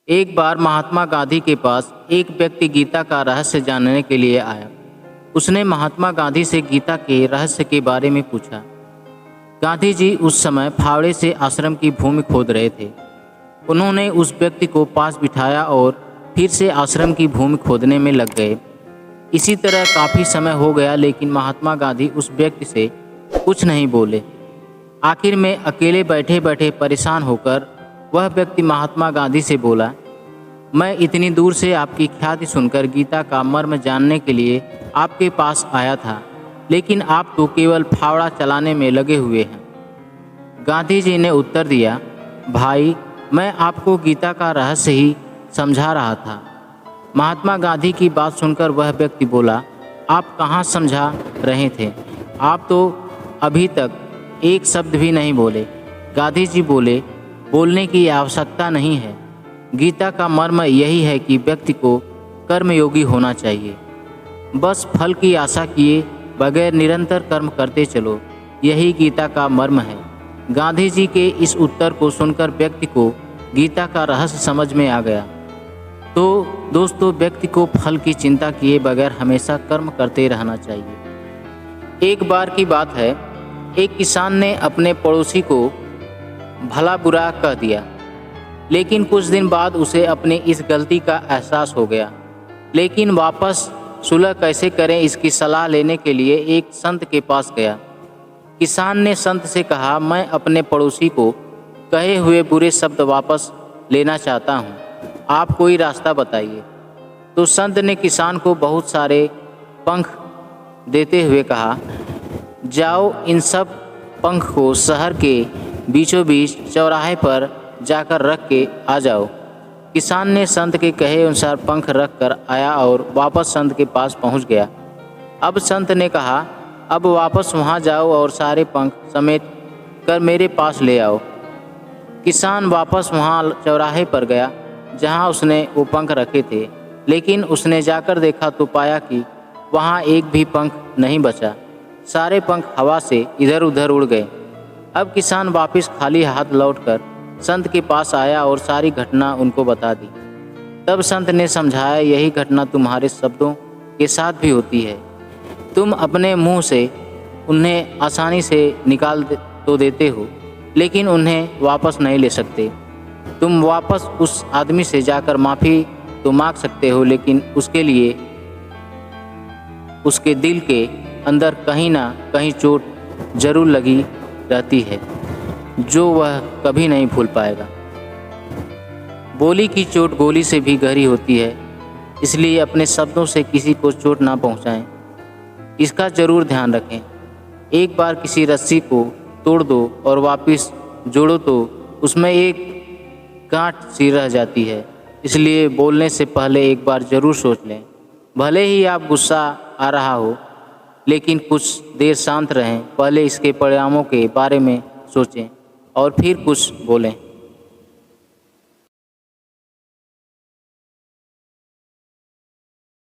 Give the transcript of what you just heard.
एक बार महात्मा गांधी के पास एक व्यक्ति गीता का रहस्य जानने के लिए आया। उसने महात्मा गांधी से गीता के रहस्य के बारे में पूछा। गांधी जी उस समय फावड़े से आश्रम की भूमि खोद रहे थे। उन्होंने उस व्यक्ति को पास बिठाया और फिर से आश्रम की भूमि खोदने में लग गए। इसी तरह काफ़ी समय हो गया, लेकिन महात्मा गांधी उस व्यक्ति से कुछ नहीं बोले। आखिर में अकेले बैठे बैठे परेशान होकर वह व्यक्ति महात्मा गांधी से बोला, मैं इतनी दूर से आपकी ख्याति सुनकर गीता का मर्म जानने के लिए आपके पास आया था, लेकिन आप तो केवल फावड़ा चलाने में लगे हुए हैं। गांधी जी ने उत्तर दिया, भाई, मैं आपको गीता का रहस्य ही समझा रहा था। महात्मा गांधी की बात सुनकर वह व्यक्ति बोला, आप कहाँ समझा रहे थे? आप तो अभी तक एक शब्द भी नहीं बोले। गांधी जी बोले, बोलने की आवश्यकता नहीं है। गीता का मर्म यही है कि व्यक्ति को कर्मयोगी होना चाहिए। बस फल की आशा किए बगैर निरंतर कर्म करते चलो, यही गीता का मर्म है। गांधी जी के इस उत्तर को सुनकर व्यक्ति को गीता का रहस्य समझ में आ गया। तो दोस्तों, व्यक्ति को फल की चिंता किए बगैर हमेशा कर्म करते रहना चाहिए। एक बार की बात है, एक किसान ने अपने पड़ोसी को भला बुरा कह दिया, लेकिन कुछ दिन बाद उसे अपनी इस गलती का एहसास हो गया। लेकिन वापस सुलह कैसे करें, इसकी सलाह लेने के लिए एक संत के पास गया। किसान ने संत से कहा, मैं अपने पड़ोसी को कहे हुए बुरे शब्द वापस लेना चाहता हूँ, आप कोई रास्ता बताइए। तो संत ने किसान को बहुत सारे पंख देते हुए कहा, जाओ, इन सब पंख को शहर के बीचों बीच चौराहे पर जाकर रख के आ जाओ। किसान ने संत के कहे अनुसार पंख रख कर आया और वापस संत के पास पहुंच गया। अब संत ने कहा, अब वापस वहां जाओ और सारे पंख समेट कर मेरे पास ले आओ। किसान वापस वहां चौराहे पर गया जहां उसने वो पंख रखे थे, लेकिन उसने जाकर देखा तो पाया कि वहां एक भी पंख नहीं बचा। सारे पंख हवा से इधर उधर उड़ गए। अब किसान वापस खाली हाथ लौटकर संत के पास आया और सारी घटना उनको बता दी। तब संत ने समझाया, यही घटना तुम्हारे शब्दों के साथ भी होती है। तुम अपने मुंह से उन्हें आसानी से निकाल तो देते हो, लेकिन उन्हें वापस नहीं ले सकते। तुम वापस उस आदमी से जाकर माफ़ी तो मांग सकते हो, लेकिन उसके लिए उसके दिल के अंदर कहीं ना कहीं चोट जरूर लगी रहती है, जो वह कभी नहीं भूल पाएगा। बोली की चोट गोली से भी गहरी होती है, इसलिए अपने शब्दों से किसी को चोट ना पहुंचाएं। इसका जरूर ध्यान रखें। एक बार किसी रस्सी को तोड़ दो और वापस जोड़ो तो उसमें एक गांठ सी रह जाती है। इसलिए बोलने से पहले एक बार ज़रूर सोच लें। भले ही आप गुस्सा आ रहा हो, लेकिन कुछ देर शांत रहें, पहले इसके परिणामों के बारे में सोचें और फिर कुछ बोलें।